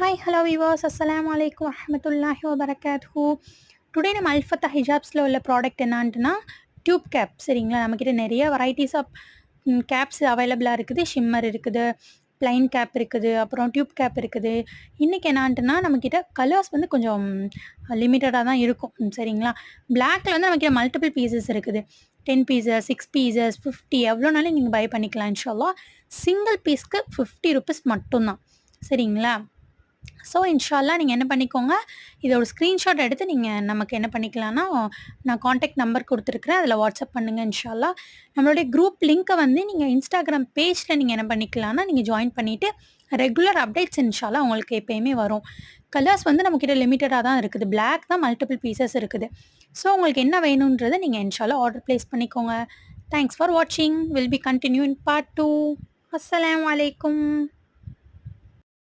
Hi hello விவாஸ் அஸ்ஸலாமு அலைக்கும் வரஹ்மத்துல்லாஹி வபரகாத்துஹு. டுடே நம்ம அல்ஃபத்தா ஹிஜாப்ஸில் உள்ள ப்ராடக்ட் என்னான்ட்டுனா டியூப் கேப். சரிங்களா, நம்மக்கிட்ட நிறைய வெரைட்டிஸ் ஆஃப் கேப்ஸ் அவைலபிளாக இருக்குது. ஷிம்மர் இருக்குது, ப்ளைன் கேப் இருக்குது, அப்புறம் டியூப் கேப் இருக்குது. இன்றைக்கி என்னான்ட்டுனா நம்மக்கிட்ட கலர்ஸ் வந்து கொஞ்சம் லிமிட்டடாக தான் இருக்கும். சரிங்களா, பிளாக்ல வந்து நம்மக்கிட்ட மல்டிபிள் பீசஸ் இருக்குது. 10 பீசஸ், 6 பீசஸ், 50 எவ்வளோனாலும் நீங்கள் பை பண்ணிக்கலாம் இன்ஷால்லா. சிங்கிள் பீஸ்க்கு 50 ருபீஸ் மட்டும்தான். சரிங்களா, ஸோ இன்ஷால்லா நீங்கள் என்ன பண்ணிக்கோங்க, இதோட ஸ்க்ரீன்ஷாட் எடுத்து நீங்கள் நமக்கு என்ன பண்ணிக்கலாம்னா, நான் காண்டாக்ட் நம்பர் கொடுத்துருக்குறேன், அதில் வாட்ஸ்அப் பண்ணுங்கள் இன்ஷால்லா. நம்மளுடைய குரூப் லிங்க்கை வந்து நீங்கள் இன்ஸ்டாகிராம் பேஜில் நீங்கள் என்ன பண்ணிக்கலாம்னா நீங்கள் ஜாயின் பண்ணிவிட்டு ரெகுலர் அப்டேட்ஸ் இன்ஷால்லா உங்களுக்கு எப்போயுமே வரும். கலர்ஸ் வந்து நம்மக்கிட்ட லிமிட்டடாக தான் இருக்குது. பிளாக் தான் மல்டிபிள் பீசஸ் இருக்குது. ஸோ உங்களுக்கு என்ன வேணுன்றதை நீங்கள் இன்ஷால்லா ஆர்டர் ப்ளேஸ் பண்ணிக்கோங்க. தேங்க்ஸ் ஃபார் வாட்சிங். Will be continue in part 2. அஸ்ஸலாமு அலைக்கும்.